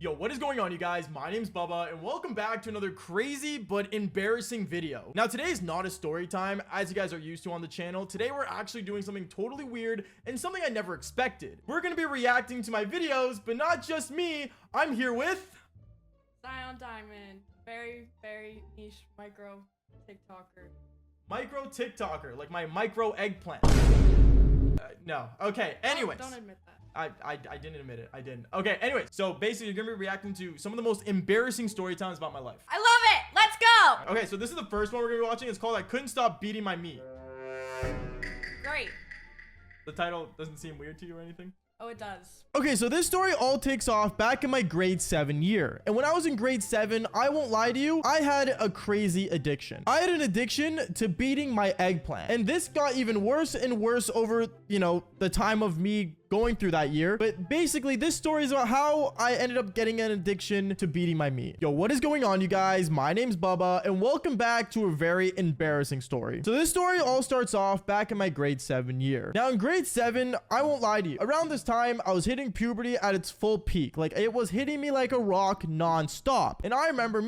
Yo, what is going on, you guys? My name's Bubba, and welcome back to another crazy but embarrassing video. Now, today is not a story time, as you guys are used to on the channel. Today, we're actually doing something totally weird and something I never expected. We're gonna be reacting to my videos, but not just me. I'm here with... Zion Diamond. Very niche micro TikToker. Micro TikToker, like my micro eggplant. No. Okay, anyways. Don't admit that. I didn't admit it. I didn't. Okay, anyway, so basically you're gonna be reacting to some of the most embarrassing story times about my life. I love it. Let's go. Okay, so this is the first one we're gonna be watching. It's called I Couldn't Stop Beating My Meat. Great. The title doesn't seem weird to you or anything? Oh, it does. Okay, so this story all takes off back in my grade 7 year. And when I was in grade 7, I won't lie to you, I had a crazy addiction. I had an addiction to beating my eggplant. And this got even worse and worse over, the time of me going through that year. But basically, this story is about how I ended up getting an addiction to beating my meat. Yo, what is going on, you guys? My name's Bubba, and welcome back to a very embarrassing story. So this story all starts off back in my grade 7 year. Now, in grade 7, I won't lie to you, around this time, I was hitting puberty at its full peak. Like, it was hitting me like a rock non-stop. And I remember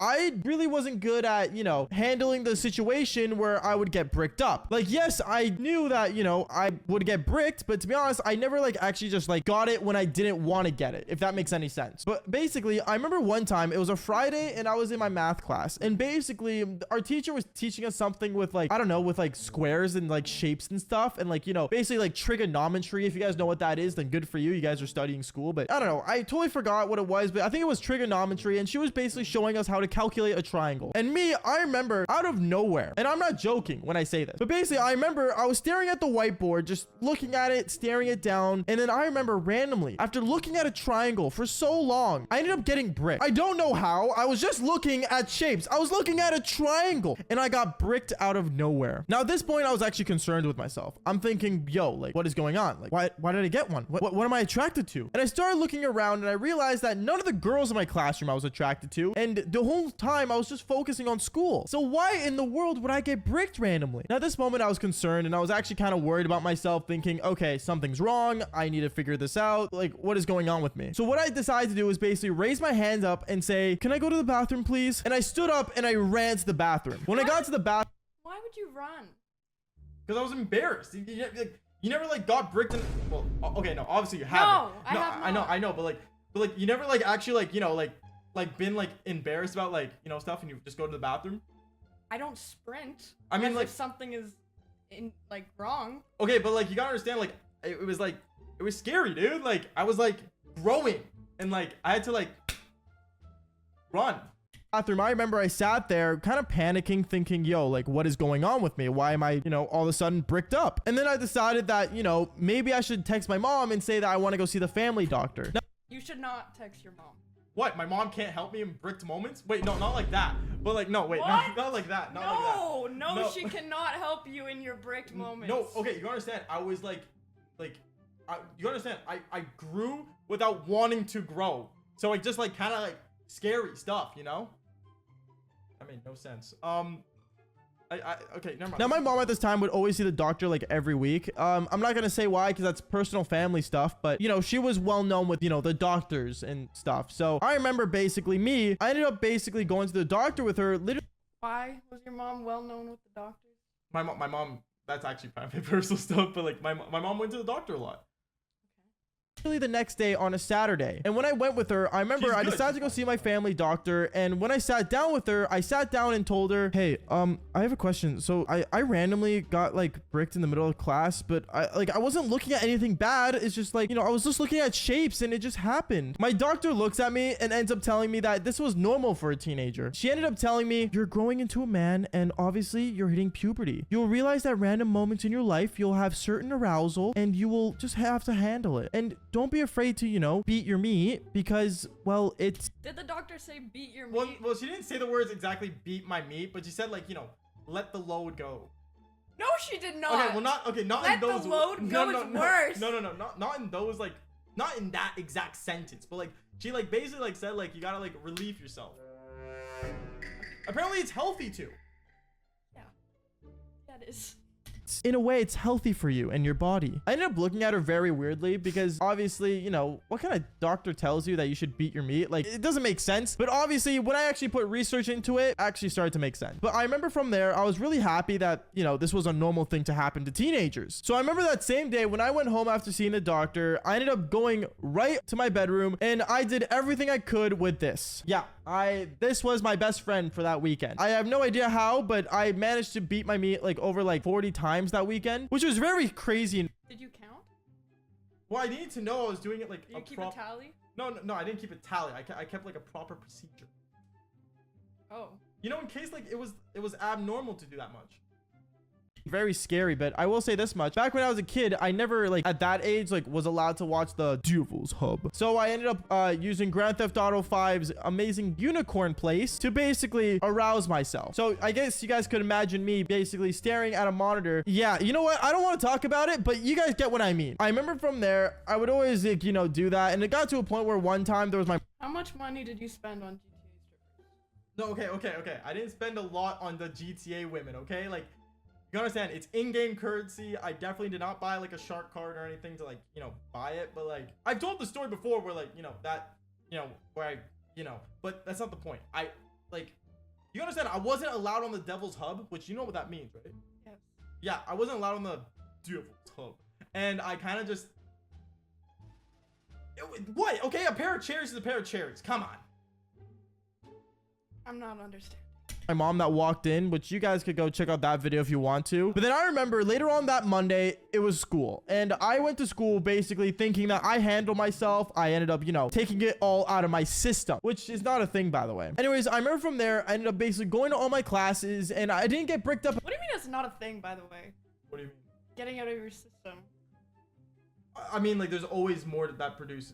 I really wasn't good at, handling the situation where I would get bricked up. Like, yes, I knew that, I would get bricked, but to be honest, I never actually just got it when I didn't want to get it, if that makes any sense. But basically, I remember one time it was a Friday and I was in my math class, and basically our teacher was teaching us something with I don't know, with squares and shapes and stuff, and basically trigonometry. If you guys know what that is, then good for you. You guys are studying school, but I don't know. I totally forgot what it was, but I think it was trigonometry, and she was basically showing us how to calculate a triangle. And I remember out of nowhere, and I'm not joking when I say this, but basically I remember I was staring at the whiteboard, just looking at it, staring it down, and then I remember randomly, after looking at a triangle for so long, I ended up getting bricked. I don't know how. I was just looking at shapes. I was looking at a triangle, and I got bricked out of nowhere. Now at this point, I was actually concerned with myself. I'm thinking, yo, what is going on? Why did I get one? What am I attracted to? And I started looking around, and I realized that none of the girls in my classroom I was attracted to, and the whole time I was just focusing on school. So why in the world would I get bricked randomly? Now at this moment I was concerned, and I was actually kind of worried about myself, thinking, okay, something's wrong. I need to figure this out. What is going on with me? So what I decided to do is basically raise my hands up and say, can I go to the bathroom, please? And I stood up and I ran to the bathroom. When I got to the bathroom, why would you run? because I was embarrassed. You never got bricked in. Well, okay, no, obviously you haven't. No, I have not. I know, but you never actually been embarrassed about stuff, and you just go to the bathroom. I don't sprint. I mean, if something is wrong. Okay, but you gotta understand, it was scary, dude. I was growing, and I had to run. Bathroom, I remember I sat there kind of panicking, thinking, yo, what is going on with me? Why am I, all of a sudden bricked up? And then I decided that, maybe I should text my mom and say that I want to go see the family doctor. Now, you should not text your mom. what? My mom can't help me in bricked moments? Wait, no, not like that. But no, wait, what? not like that. Not no, like that. No, she cannot help you in your bricked moments. No, okay, you understand? I was you understand? I grew without wanting to grow. So just kind of scary stuff, That made no sense. Okay, never mind. Now my mom at this time would always see the doctor every week. I'm not gonna say why, because that's personal family stuff, but she was well known with the doctors and stuff. So I remember basically I ended up basically going to the doctor with her. Literally, why was your mom well known with the doctors? My mom, that's actually kind of personal stuff, but my mom went to the doctor a lot. The next day on a Saturday, and when I went with her, I remember I decided to go see my family doctor, and when I sat down with her, I sat down and told her, hey, I have a question. So I randomly got bricked in the middle of class, but I wasn't looking at anything bad. It's just I was just looking at shapes, and it just happened. My doctor looks at me and ends up telling me that this was normal for a teenager. She ended up telling me, you're growing into a man, and obviously you're hitting puberty. You'll realize that random moments in your life, you'll have certain arousal, and you will just have to handle it. And don't be afraid to, beat your meat, because, well, it's... Did the doctor say beat your meat? Well, she didn't say the words exactly, beat my meat, but she said, let the load go. No, she did not. Okay, well, not in those... Let the load go is worse. No, not in those, not in that exact sentence, but, she, basically, said, you gotta, relieve yourself. Apparently, it's healthy, too. Yeah. Yeah, it is. in a way, it's healthy for you and your body. I ended up looking at her very weirdly because obviously, you know, what kind of doctor tells you that you should beat your meat? Like, it doesn't make sense. But obviously, when I actually put research into it, actually started to make sense. But I remember from there, I was really happy that, you know, this was a normal thing to happen to teenagers. So I remember that same day when I went home after seeing the doctor, I ended up going right to my bedroom and I did everything I could with this. Yeah, this was my best friend for that weekend. I have no idea how, but I managed to beat my meat like over like 40 times that weekend, which was very crazy. Did you count? Well, I needed to know I was doing it like Did you keep a tally? No, I didn't keep a tally. I kept like a proper procedure. Oh. You know, in case like it was abnormal to do that much. Very scary, but I will say this much. Back when I was a kid, I never like at that age like was allowed to watch the Devil's Hub. So I ended up using Grand Theft Auto 5's amazing unicorn place to basically arouse myself. So I guess you guys could imagine me basically staring at a monitor. Yeah, you know what? I don't want to talk about it, but you guys get what I mean. I remember from there, I would always like, you know, do that. And it got to a point where one time there was my... How much money did you spend on GTA strippers? No, okay. I didn't spend a lot on the GTA women, okay? Like, you understand, it's in-game currency. I definitely did not buy like a shark card or anything to like, you know, buy it. But like, I've told the story before where like, you know, that, you know, where I, you know, but that's not the point. I like, you understand, I wasn't allowed on the Devil's Hub, which you know what that means, right? Yes. Yeah, I wasn't allowed on the Devil's Hub. And I kind of just, what? Okay, a pair of cherries is a pair of cherries. Come on. I'm not understanding. My mom that walked in, which you guys could go check out that video if you want to. But then I remember later on that Monday, it was school. And I went to school basically thinking that I handle myself. I ended up, you know, taking it all out of my system, which is not a thing, by the way. Anyways, I remember from there, I ended up basically going to all my classes and I didn't get bricked up. What do you mean it's not a thing, by the way? What do you mean? Getting out of your system. I mean, like, there's always more that produces.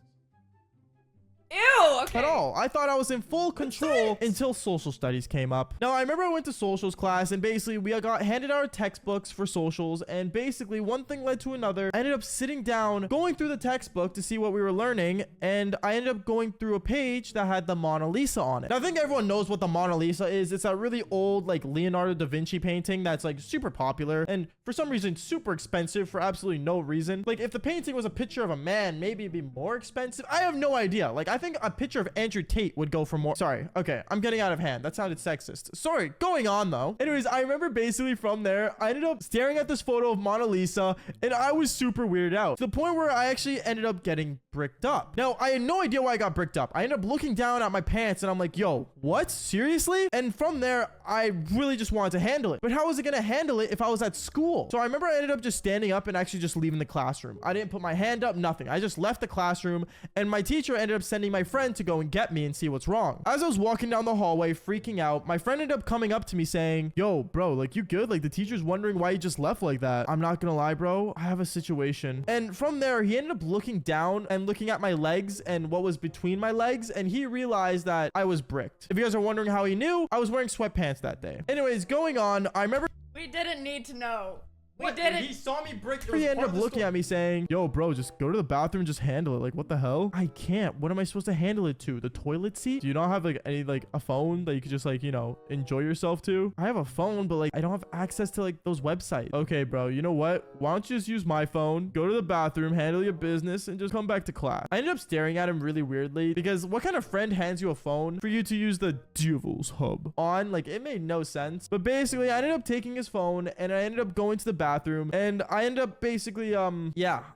Ew, okay. At all. I thought I was in full control until social studies came up. Now, I remember I went to socials class and basically we got handed our textbooks for socials and basically one thing led to another. I ended up sitting down, going through the textbook to see what we were learning, and I ended up going through a page that had the Mona Lisa on it. Now, I think everyone knows what the Mona Lisa is. It's a really old, like, Leonardo da Vinci painting that's, like, super popular and for some reason super expensive for absolutely no reason. Like, if the painting was a picture of a man, maybe it'd be more expensive. I have no idea. Like, I think a picture of Andrew Tate would go for more. Sorry. Okay. I'm getting out of hand. That sounded sexist. Sorry. Going on though. Anyways, I remember basically from there, I ended up staring at this photo of Mona Lisa and I was super weirded out to the point where I actually ended up getting bricked up. Now, I had no idea why I got bricked up. I ended up looking down at my pants and I'm like, yo, what? Seriously? And from there, I really just wanted to handle it. But how was I going to handle it if I was at school? So I remember I ended up just standing up and actually just leaving the classroom. I didn't put my hand up, nothing. I just left the classroom and my teacher ended up sending my friend to go and get me and see what's wrong. As I was walking down the hallway freaking out, my friend ended up coming up to me saying, yo, bro, like, you good? Like, the teacher's wondering why you just left like that. I'm not gonna lie, bro, I have a situation. And from there, he ended up looking down and looking at my legs and what was between my legs, and he realized that I was bricked. If you guys are wondering how he knew, I was wearing sweatpants that day. Anyways, going on, I remember we didn't need to know. What? We didn't. He saw me break. He ended up looking at me saying, yo, bro, just go to the bathroom and just handle it. Like, what the hell? I can't. What am I supposed to handle it to? The toilet seat? Do you not have like any, like a phone that you could just like, you know, enjoy yourself to? I have a phone, but like, I don't have access to like those websites. Okay, bro, you know what? Why don't you just use my phone, go to the bathroom, handle your business, and just come back to class. I ended up staring at him really weirdly because what kind of friend hands you a phone for you to use the Devil's Hub on? Like, it made no sense. But basically, I ended up taking his phone and I ended up going to the bathroom and I ended up basically, I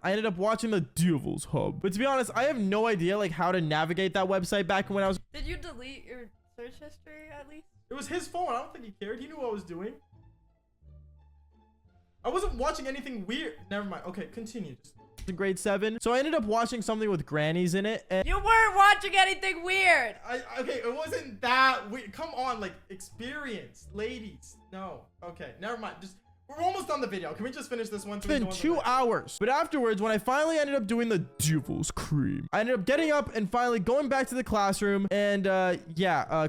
ended up watching the Devil's Hub. But to be honest, I have no idea like how to navigate that website back when I was... Did you delete your search history at least? It was his phone. I don't think he cared. He knew what I was doing. I wasn't watching anything weird. Never mind. Okay, continue. In grade 7. So I ended up watching something with grannies in it. And you weren't watching anything weird. Okay, it wasn't that weird. Come on, like, experience. Ladies. No. Okay, never mind. We're almost on the video. Can we just finish this one? It's been 2 hours. But afterwards, when I finally ended up doing the Devil's Cream, I ended up getting up and finally going back to the classroom. And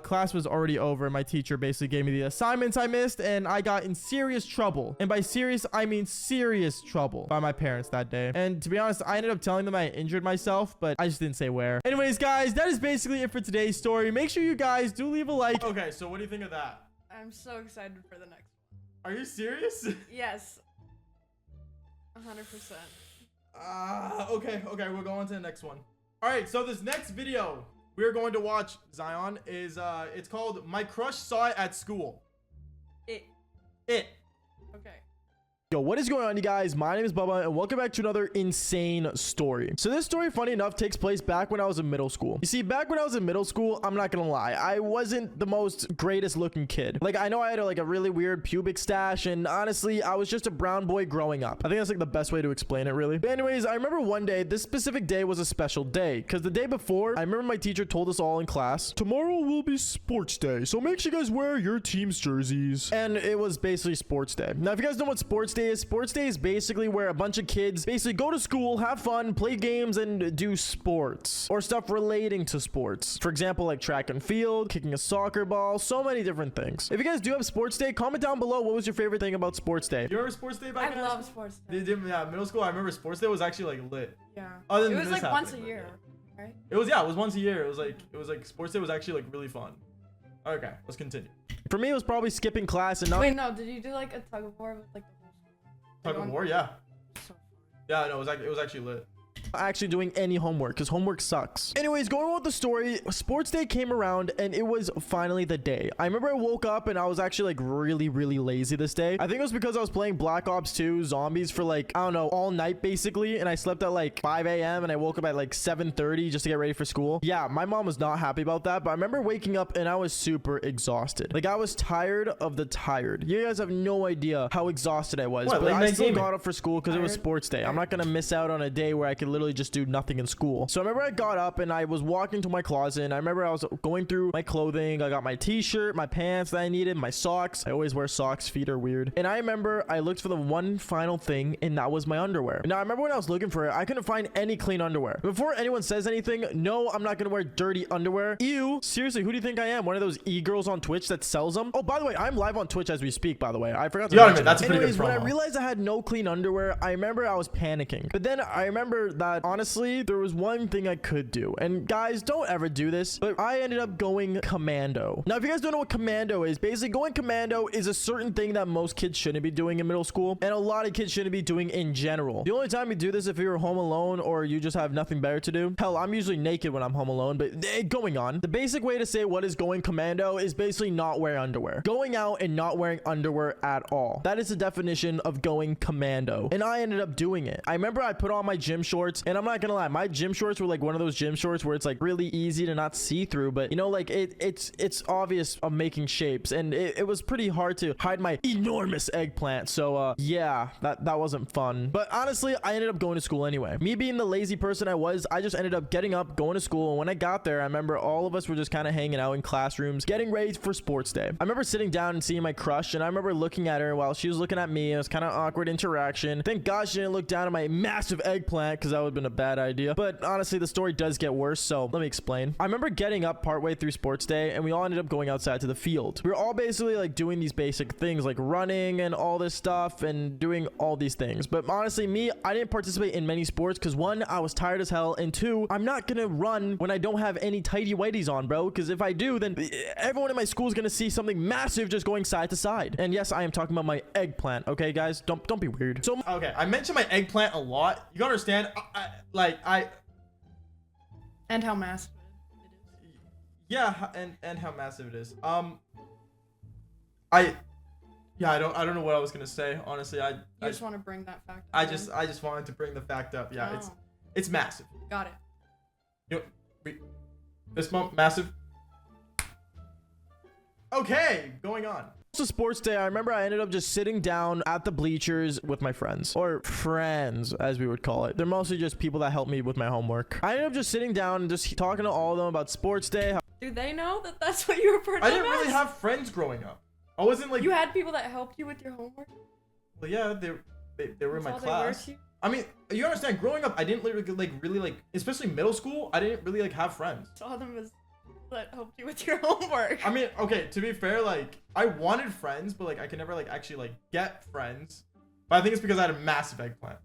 class was already over. My teacher basically gave me the assignments I missed. And I got in serious trouble. And by serious, I mean serious trouble by my parents that day. And to be honest, I ended up telling them I injured myself, but I just didn't say where. Anyways, guys, that is basically it for today's story. Make sure you guys do leave a like. Okay, so what do you think of that? I'm so excited for the next one. Are you serious? Yes. 100%. Okay, we're going to the next one. All right, so this next video we're going to watch, Zion, is it's called My Crush Saw It at School. It. Okay. Yo, what is going on, you guys? My name is Bubba, and welcome back to another insane story. So this story, funny enough, takes place back when I was in middle school. You see, back when I was in middle school, I'm not gonna lie, I wasn't the most greatest looking kid. Like, I know I had a really weird pubic stash, and honestly, I was just a brown boy growing up. I think that's like the best way to explain it, really. But anyways, I remember one day, this specific day was a special day, because the day before, I remember my teacher told us all in class, tomorrow will be sports day, so make sure you guys wear your team's jerseys. And it was basically sports day. Now, if you guys know what sports day is basically where a bunch of kids basically go to school, have fun, play games, and do sports or stuff relating to sports. For example, like track and field, kicking a soccer ball, so many different things. If you guys do have sports day, comment down below what was your favorite thing about sports day. You remember sports day back in high school? I love sports day. Yeah, middle school, I remember sports day was actually like lit. Yeah. Other than it was like once a year, right? It was once a year. It was like sports day was actually like really fun. Okay, let's continue. For me, it was probably skipping class and not. Wait, no, did you do like a tug of war with like Tug of war, yeah. Yeah, no, it was actually lit. Actually doing any homework because homework sucks. Anyways, going on with the story, sports day came around and it was finally the day. I remember I woke up and I was actually like really lazy this day. I think it was because I was playing Black Ops 2 Zombies for like, I don't know, all night basically, and I slept at like 5 a.m. and I woke up at like 7:30 just to get ready for school. Yeah, my mom was not happy about that, but I remember waking up and I was super exhausted. Like, I was tired of the tired. You guys have no idea how exhausted I was. What, but I still got up for school because it was sports day. I'm not gonna miss out on a day where I could literally just do nothing in school. So I remember I got up and I was walking to my closet, and I remember I was going through my clothing. I got my t-shirt, my pants that I needed, my socks. I always wear socks, feet are weird. And I remember I looked for the one final thing, and that was my underwear. Now I remember when I was looking for it, I couldn't find any clean underwear. Before anyone says anything, no, I'm not gonna wear dirty underwear. Ew, seriously, who do you think I am? One of those e-girls on Twitch that sells them? Oh, by the way, I'm live on Twitch as we speak, by the way. I forgot to mention. That's a pretty good promo. When I realized I had no clean underwear, I remember I was panicking. But then I remember that honestly, there was one thing I could do. And guys, don't ever do this, but I ended up going commando. Now, if you guys don't know what commando is, basically going commando is a certain thing that most kids shouldn't be doing in middle school, and a lot of kids shouldn't be doing in general. The only time you do this if you're home alone or you just have nothing better to do. Hell, I'm usually naked when I'm home alone, but going on. The basic way to say what is going commando is basically not wear underwear. Going out and not wearing underwear at all. That is the definition of going commando. And I ended up doing it. I remember I put on my gym shorts, and I'm not gonna lie, my gym shorts were like one of those gym shorts where it's like really easy to not see through, but you know, like it's obvious of making shapes, and it was pretty hard to hide my enormous eggplant. So yeah, that wasn't fun. But honestly, I ended up going to school anyway. Me being the lazy person I was, I just ended up getting up, going to school, and when I got there, I remember all of us were just kind of hanging out in classrooms, getting ready for sports day. I remember sitting down and seeing my crush, and I remember looking at her while she was looking at me. It was kind of awkward interaction. Thank God she didn't look down at my massive eggplant, because that would have been a bad idea. But honestly, the story does get worse, so let me explain. I remember getting up partway through sports day, and we all ended up going outside to the field. We were all basically like doing these basic things like running and all this stuff and doing all these things. But honestly, me, I didn't participate in many sports because one, I was tired as hell, and two, I'm not gonna run when I don't have any tighty whities on, bro, because if I do, then everyone in my school is gonna see something massive just going side to side. And yes, I am talking about my eggplant, okay guys? Don't be weird. So okay, I mentioned my eggplant a lot. You gotta understand, and how massive it is. Yeah, and how massive it is. I don't know what I was gonna say. Honestly, I just want to bring that fact up. I just wanted to bring the fact up. Yeah, it's massive. Got it. You know, this month massive. Okay, going on. Also, sports day, I remember I ended up just sitting down at the bleachers with my friends, or friends as we would call it. They're mostly just people that help me with my homework. I ended up just sitting down and just talking to all of them about sports day. Do they know that that's what you were part of? I didn't really have friends growing up. I wasn't like, you had people that helped you with your homework. Well, yeah, they were in my class. I mean, you understand, growing up, I didn't really especially middle school, I didn't really have friends. Saw them as that helped you with your homework. I mean, okay, to be fair, I wanted friends, but I could never actually get friends. But I think it's because I had a massive eggplant.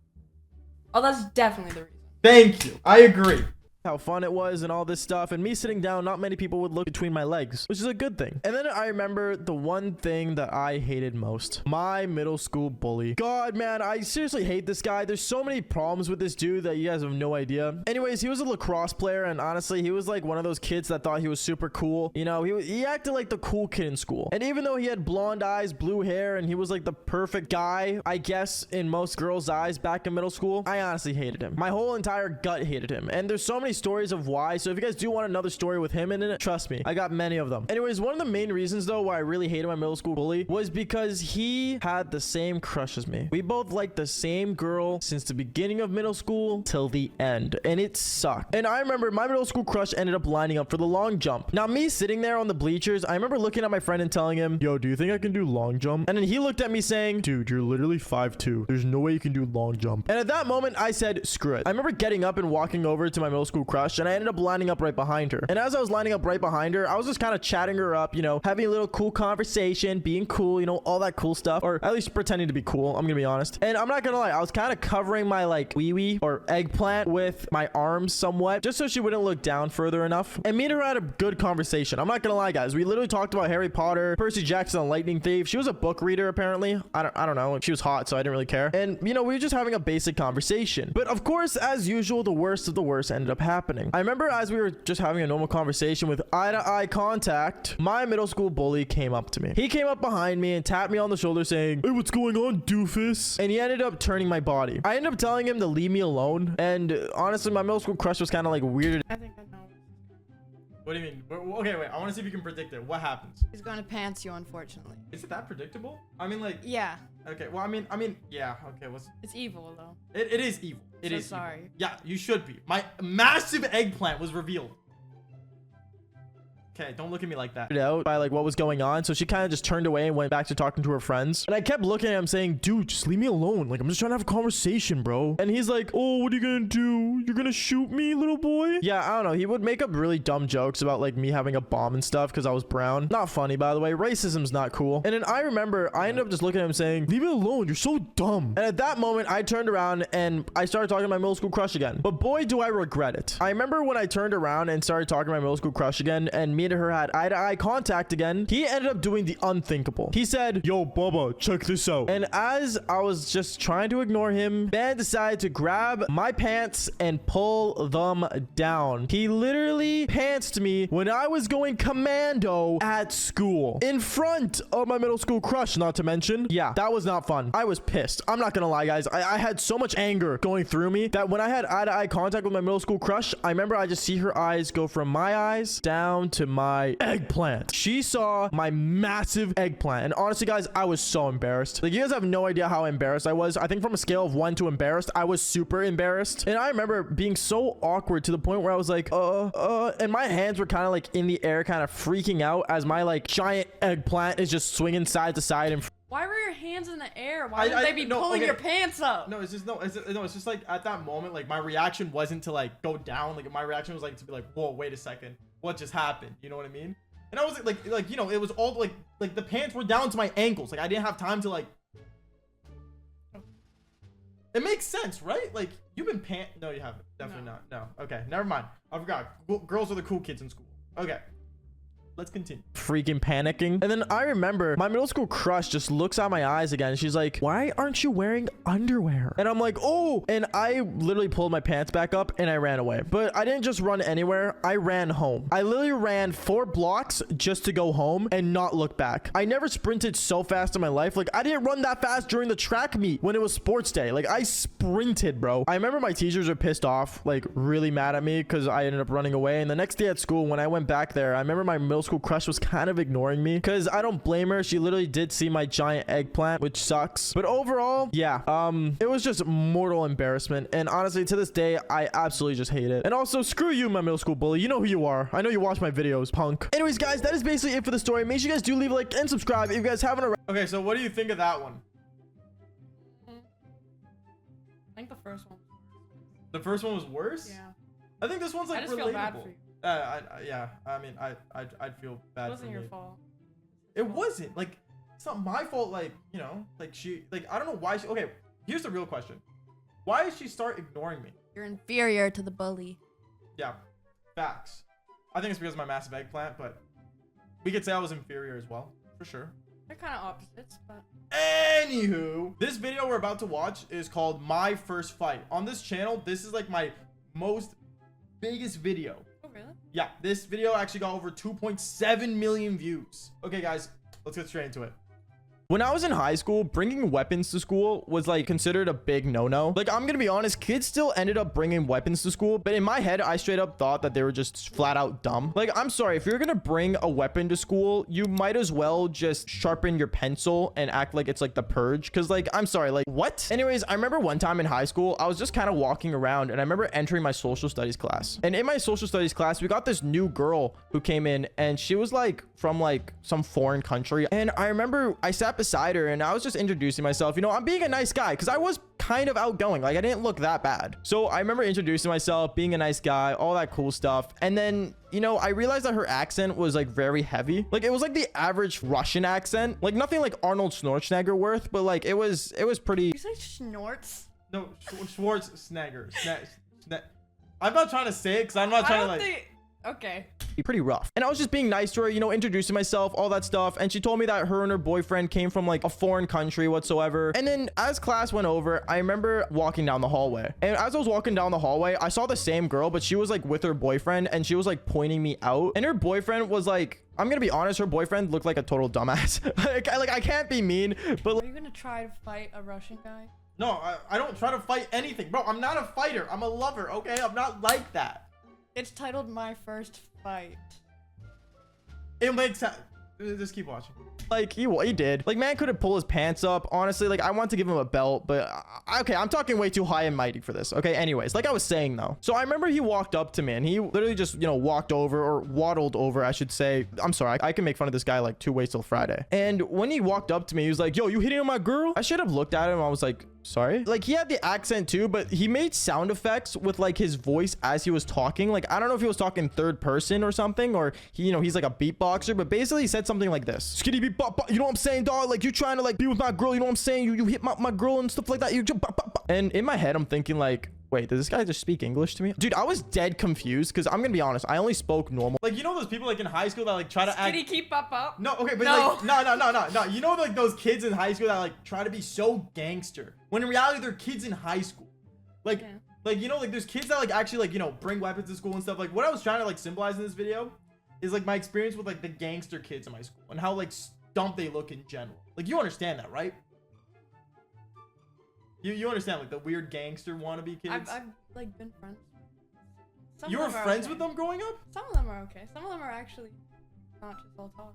Oh, that's definitely the reason. Thank you. I agree. how fun it was and all this stuff. And me sitting down, not many people would look between my legs, which is a good thing. And then I remember the one thing that I hated most, my middle school bully. God, man, I seriously hate this guy. There's so many problems with this dude that you guys have no idea. Anyways, he was a lacrosse player, and honestly, he was like one of those kids that thought he was super cool. You know, he acted like the cool kid in school. And even though he had blonde eyes, blue hair, and he was like the perfect guy, I guess, in most girls' eyes back in middle school, I honestly hated him. My whole entire gut hated him. And there's so many stories of why. So if you guys do want another story with him in it, trust me, I got many of them. Anyways, one of the main reasons though why I really hated my middle school bully was because he had the same crush as me. We both liked the same girl since the beginning of middle school till the end, and it sucked. And I remember my middle school crush ended up lining up for the long jump. Now me sitting there on the bleachers, I remember looking at my friend and telling him, yo, do you think I can do long jump? And then he looked at me saying, dude, you're literally 5'2". There's no way you can do long jump. And at that moment I said, screw it. I remember getting up and walking over to my middle school crush, and I ended up lining up right behind her. And as I was lining up right behind her, I was just kind of chatting her up, you know, having a little cool conversation, being cool, you know, all that cool stuff, or at least pretending to be cool. I'm gonna be honest. And I'm not gonna lie, I was kind of covering my like wee or eggplant with my arms somewhat, just so she wouldn't look down further enough. And me and her had a good conversation. I'm not gonna lie, guys. We literally talked about Harry Potter, Percy Jackson, and Lightning Thief. She was a book reader apparently. I don't know. She was hot, so I didn't really care. And you know, we were just having a basic conversation. But of course, as usual, the worst of the worst ended up happening. I remember as we were just having a normal conversation with eye-to-eye contact, my middle school bully came up to me. He came up behind me and tapped me on the shoulder saying, hey, what's going on, doofus? And he ended up turning my body. I ended up telling him to leave me alone. And honestly, my middle school crush was kind of like weirded. I think I know. What do you mean? Okay, wait. I want to see if you can predict it. What happens? He's gonna pants you, unfortunately. Is it that predictable? I mean, like... Yeah. Okay, well, I mean, yeah. Okay, what's... It's evil, though. It is evil. It so is sorry. Evil. Yeah, you should be. My massive eggplant was revealed. Okay, don't look at me like that. Out by like what was going on, so she kind of just turned away and went back to talking to her friends. And I kept looking at him saying, dude, just leave me alone. Like, I'm just trying to have a conversation, bro. And he's like, oh, what are you gonna do? You're gonna shoot me, little boy? Yeah, I don't know. He would make up really dumb jokes about like me having a bomb and stuff because I was brown. Not funny, by the way. Racism's not cool. And then I remember I ended up just looking at him saying, leave me alone. You're so dumb. And at that moment, I turned around and I started talking to my middle school crush again. But boy, do I regret it. I remember when I turned around and started talking to my middle school crush again, and me and her had eye-to-eye contact again, he ended up doing the unthinkable. He said, yo, Bubba, check this out. And as I was just trying to ignore him, Ben decided to grab my pants and pull them down. He literally pantsed me when I was going commando at school in front of my middle school crush, not to mention. Yeah, that was not fun. I was pissed. I'm not gonna lie, guys. I had so much anger going through me that when I had eye-to-eye contact with my middle school crush, I remember I just see her eyes go from my eyes down to my eggplant. She saw my massive eggplant, and honestly, guys, I was so embarrassed. Like, you guys have no idea how embarrassed I was. I think from a scale of 1 to embarrassed, I was super embarrassed. And I remember being so awkward to the point where I was like, and my hands were kind of like in the air, kind of freaking out as my like giant eggplant is just swinging side to side and why were your hands in the air? Why would they be pulling your pants up? No, it's just it's just like at that moment, like my reaction wasn't to like go down. Like my reaction was like to be like, whoa, wait a second, what just happened? You know what I mean? And I was like you know, it was all like the pants were down to my ankles. Like I didn't have time to like. It makes sense, right? Like you've been No, you haven't. Definitely not. No. Okay, never mind. I forgot. Girls are the cool kids in school. Okay. Let's continue. Freaking panicking. And then I remember my middle school crush just looks at my eyes again. She's like, why aren't you wearing underwear? And I'm like, oh. And I literally pulled my pants back up and I ran away. But I didn't just run anywhere. I ran home. I literally ran 4 blocks just to go home and not look back. I never sprinted so fast in my life. Like I didn't run that fast during the track meet when it was sports day. Like I sprinted, bro. I remember my teachers were pissed off, like really mad at me because I ended up running away. And the next day at school, when I went back there, I remember my middle school crush was kind of ignoring me because I don't blame her. She literally did see my giant eggplant, which sucks. But overall, yeah, it was just mortal embarrassment. And honestly, to this day, I absolutely just hate it. And also, screw you, my middle school bully. You know who you are. I know you watch my videos, punk. Anyways, guys, that is basically it for the story. Make sure you guys do leave a like and subscribe if you guys haven't already. Okay, so what do you think of that one? I think the first one. The first one was worse? Yeah. I think this one's like I just relatable. feel bad for you. Yeah. I mean, I'd feel bad. It wasn't for your me. fault. It wasn't. Like, it's not my fault. Like, you know, like I don't know why she. Okay, here's the real question. Why did she start ignoring me? You're inferior to the bully. Yeah, facts. I think it's because of my massive eggplant, but we could say I was inferior as well, for sure. They're kind of opposites, but... Anywho, this video we're about to watch is called My First Fight. On this channel, this is like my most biggest video. Oh, really? Yeah, this video actually got over 2.7 million views. Okay, guys, let's get straight into it. When I was in high school, bringing weapons to school was like considered a big no-no. Like, I'm gonna be honest, kids still ended up bringing weapons to school, but in my head, I straight up thought that they were just flat out dumb. Like, I'm sorry, if you're gonna bring a weapon to school, you might as well just sharpen your pencil and act like it's like the purge. Cause like, I'm sorry, like what? Anyways, I remember one time in high school, I was just kind of walking around and I remember entering my social studies class. And in my social studies class, we got this new girl who came in and she was like from like some foreign country. And I remember I sat beside her and I was just introducing myself. You know, I'm being a nice guy because I was kind of outgoing. Like, I didn't look that bad. So I remember introducing myself, being a nice guy, all that cool stuff. And then, you know, I realized that her accent was like very heavy. Like, it was like the average Russian accent. Like, nothing like Arnold Schwarzenegger worth, but like it was pretty. You say Schnorts? No, Schwarzenegger. I'm not trying to say it because I'm not trying to like. Okay. Pretty rough. And I was just being nice to her, you know, introducing myself, all that stuff. And she told me that her and her boyfriend came from like a foreign country whatsoever. And then as class went over, I remember walking down the hallway. And as I was walking down the hallway, I saw the same girl, but she was like with her boyfriend and she was like pointing me out. And her boyfriend was like, I'm gonna be honest, her boyfriend looked like a total dumbass. like I can't be mean, but Are you gonna try to fight a Russian guy? No, I don't try to fight anything. Bro, I'm not a fighter. I'm a lover, okay? I'm not like that. It's titled My First Fight. It makes sense. Just keep watching. Like, he did. Like, man couldn't pull his pants up. Honestly, like, I want to give him a belt, but okay, I'm talking way too high and mighty for this. Okay, anyways, like I was saying though. So I remember he walked up to me and he literally just, you know, walked over or waddled over, I should say. I'm sorry, I can make fun of this guy like 2 ways till Friday. And when he walked up to me, he was like, yo, you hitting on my girl? I should have looked at him. I was like, sorry. Like, he had the accent too, but he made sound effects with like his voice as he was talking. Like, I don't know if he was talking third person or something, or he, you know, he's like a beatboxer, but basically he said something like this. Skitty beat bop, bop, you know what I'm saying, dog? Like, you trying to like be with my girl, you know what I'm saying? You hit my girl and stuff like that. You just bop, bop, bop. And in my head, I'm thinking like, wait, does this guy just speak English to me? Dude, I was dead confused because I'm gonna be honest, I only spoke normal. Like, you know those people like in high school that like try to act. Did he keep up? No, okay, but no. like, no. You know like those kids in high school that like try to be so gangster when in reality they're kids in high school. Like, like, you know, like there's kids that like actually like, you know, bring weapons to school and stuff. Like, what I was trying to like symbolize in this video is like my experience with like the gangster kids in my school and how like dumb they look in general. Like, you understand that, right? You understand like the weird gangster wannabe kids? I've like been friends. You were friends with them growing up? Some of them are okay. Some of them are actually not just all talk.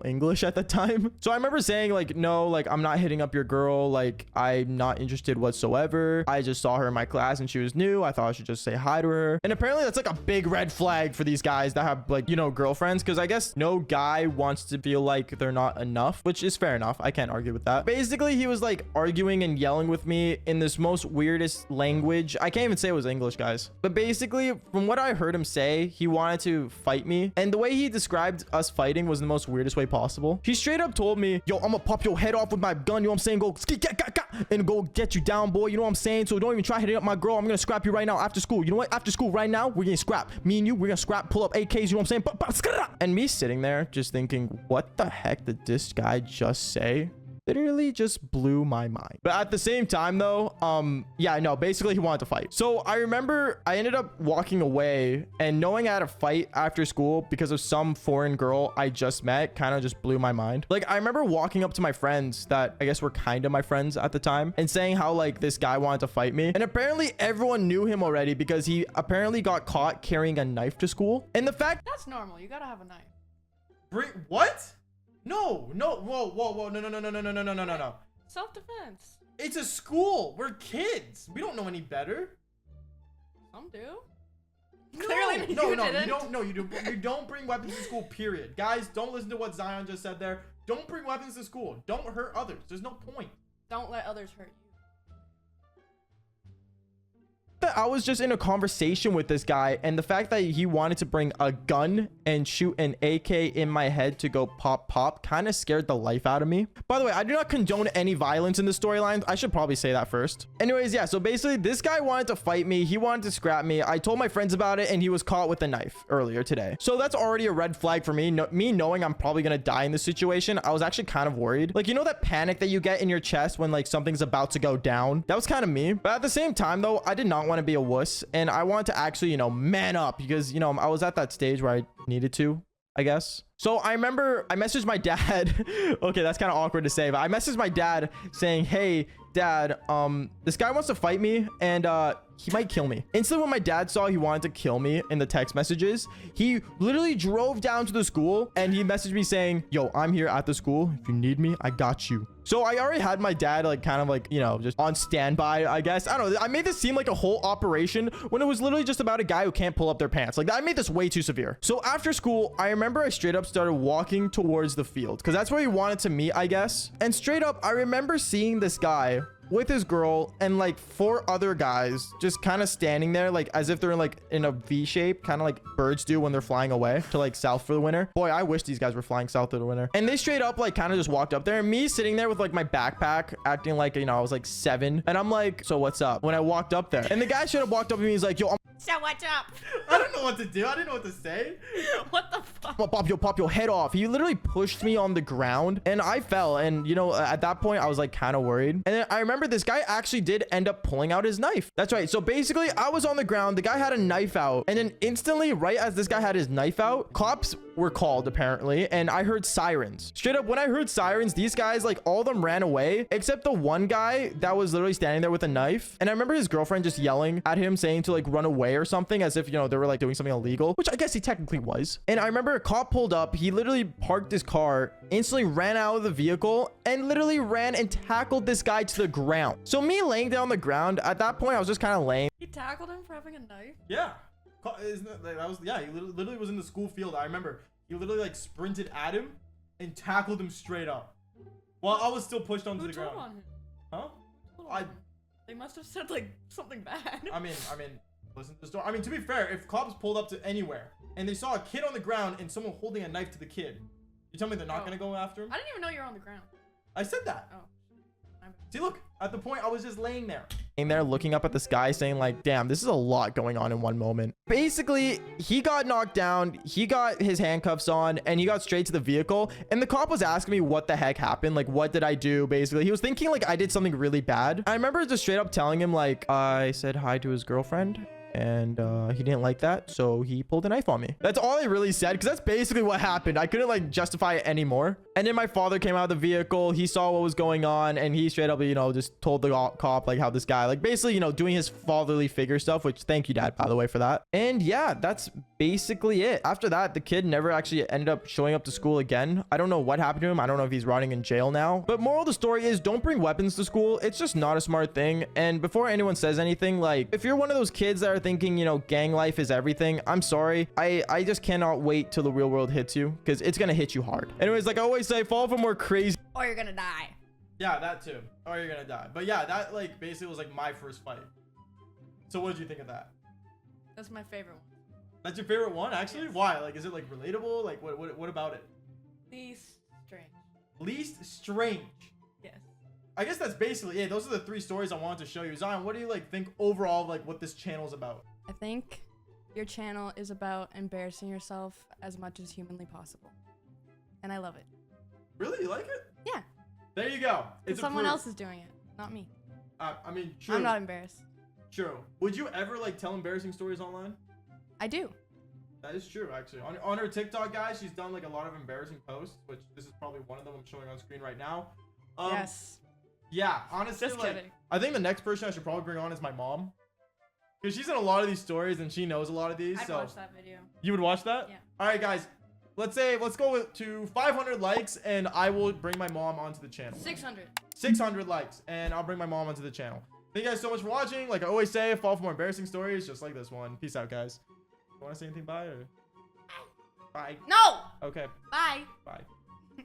English at the time. So I remember saying like, no, like I'm not hitting up your girl. Like, I'm not interested whatsoever. I just saw her in my class and she was new. I thought I should just say hi to her. And apparently that's like a big red flag for these guys that have like, you know, girlfriends. Cause I guess no guy wants to feel like they're not enough, which is fair enough. I can't argue with that. Basically, he was like arguing and yelling with me in this most weirdest language. I can't even say it was English, guys. But basically, from what I heard him say, he wanted to fight me. And the way he described us fighting was the most weirdest way possible. He straight up told me, yo, I'm gonna pop your head off with my gun, you know what I'm saying? Go and go get you down, boy, you know what I'm saying? So don't even try hitting up my girl. I'm gonna scrap you right now after school. You know what? After school right now, we're gonna scrap. Me and you, we're gonna scrap, pull up AKs, you know what I'm saying? And me sitting there just thinking, what the heck did this guy just say? Literally just blew my mind. But at the same time though, yeah, no, basically he wanted to fight. So I remember I ended up walking away and knowing I had a fight after school because of some foreign girl I just met kind of just blew my mind. Like, I remember walking up to my friends that I guess were kind of my friends at the time and saying how like this guy wanted to fight me. And apparently everyone knew him already because he apparently got caught carrying a knife to school. And the fact that's normal. You gotta have a knife. What? No, whoa, no. Self-defense. It's a school. We're kids. We don't know any better. Some do. No, Clearly you don't. No, you do. You don't bring weapons to school, period. Guys, don't listen to what Zion just said there. Don't bring weapons to school. Don't hurt others. There's no point. Don't let others hurt you. The that I was just in a conversation with this guy, and the fact that he wanted to bring a gun and shoot an AK in my head to go pop pop kind of scared the life out of me. By the way, I do not condone any violence in the storyline. I should probably say that first. Anyways, yeah, so basically this guy wanted to fight me. He wanted to scrap me. I told my friends about it, and he was caught with a knife earlier today. So that's already a red flag for me. Me knowing I'm probably gonna die in this situation, I was actually kind of worried. Like, you know that panic that you get in your chest when like something's about to go down? That was kind of me. But at the same time though, I did not want to be a wuss, and I wanted to actually, you know, man up, because, you know, I was at that stage where I needed to, I guess. So I remember I messaged my dad. Okay, that's kind of awkward to say, but I messaged my dad saying, hey dad, this guy wants to fight me, and he might kill me. Instantly when my dad saw he wanted to kill me in the text messages, he literally drove down to the school and he messaged me saying, yo, I'm here at the school. If you need me, I got you. So I already had my dad like kind of like, you know, just on standby, I guess. I don't know. I made this seem like a whole operation when it was literally just about a guy who can't pull up their pants. Like, I made this way too severe. So after school, I remember I straight up started walking towards the field because that's where he wanted to meet, I guess. And straight up, I remember seeing this guy with his girl and like 4 other guys just kind of standing there like as if they're like in a V shape, kind of like birds do when they're flying away to like south for the winter. Boy, I wish these guys were flying south for the winter. And they straight up like kind of just walked up there, and me sitting there with like my backpack acting like, you know, I was like 7, and I'm like, so what's up? When I walked up there, and the guy straight up walked up to me, he's like, yo, So what's up? I don't know what to do. I didn't know what to say. What the fuck? Pop your head off. He literally pushed me on the ground and I fell. And, you know, at that point, I was like kind of worried. And then I remember this guy actually did end up pulling out his knife. That's right. So basically, I was on the ground. The guy had a knife out. And then instantly, right as this guy had his knife out, cops were called apparently. And I heard sirens. Straight up, when I heard sirens, these guys, like all of them ran away, except the one guy that was literally standing there with a knife. And I remember his girlfriend just yelling at him, saying to like run away or something, as if, you know, they were like doing something illegal, which I guess he technically was. And I remember a cop pulled up. He literally parked his car, instantly ran out of the vehicle, and literally ran and tackled this guy to the ground. So me laying down on the ground, at that point, I was just kind of laying. He tackled him for having a knife? Yeah. That was, yeah, he literally was in the school field. I remember he literally like sprinted at him and tackled him straight up while I was still pushed onto the ground. Who told on him? Huh? They must have said like something bad. I mean, listen to the story. I mean, to be fair, if cops pulled up to anywhere and they saw a kid on the ground and someone holding a knife to the kid, you tell me they're not gonna go after him? I didn't even know you were on the ground. I said that. Oh. See, look, at the point I was just laying there looking up at the sky saying like, damn, this is a lot going on in one moment. Basically, he got knocked down, he got his handcuffs on, and he got straight to the vehicle. And the cop was asking me what the heck happened, like what did I do? Basically, he was thinking like I did something really bad. I remember just straight up telling him like I said hi to his girlfriend, and he didn't like that, so he pulled a knife on me. That's all I really said, because that's basically what happened. I couldn't like justify it anymore. And then my father came out of the vehicle. He saw what was going on, and he straight up, you know, just told the cop like how this guy, like basically, you know, doing his fatherly figure stuff, which thank you, dad, by the way, for that. And yeah, that's basically it. After that, the kid never actually ended up showing up to school again. I don't know what happened to him. I don't know if he's rotting in jail now. But moral of the story is, don't bring weapons to school. It's just not a smart thing. And before anyone says anything, like if you're one of those kids that are thinking, you know, gang life is everything, I'm sorry. I just cannot wait till the real world hits you, because it's gonna hit you hard. Anyways, like I always say, fall for more crazy, Or you're gonna die. yeah, that too, or you're gonna die. But yeah, that like basically was like my first fight. So what did you think of that? That's my favorite one. That's your favorite one, actually? Yes. Why? Like, is it like relatable? Like what about it? Least strange. Least strange. Yes. I guess that's basically it. Those are the 3 stories I wanted to show you. Zion, what do you like think overall like what this channel is about? I think your channel is about embarrassing yourself as much as humanly possible. And I love it. Really? You like it? Yeah. There you go. It's Someone approved. else is doing it, not me. I mean, true. I'm not embarrassed. True. Would you ever like tell embarrassing stories online? I do. That is true, actually. On her TikTok, guys, she's done like a lot of embarrassing posts, which this is probably one of them I'm showing on screen right now. Yes. Yeah, honestly, Just like, kidding. I think the next person I should probably bring on is my mom, because she's in a lot of these stories and she knows a lot of these. I'd so watch that video. you would watch that? Yeah. All right, guys. Let's go to 500 likes, and I will bring my mom onto the channel. 600. 600 likes, and I'll bring my mom onto the channel. Thank you guys so much for watching. Like I always say, fall for more embarrassing stories, just like this one. Peace out, guys. You want to say anything? Bye or bye? No! Okay. Bye. Bye.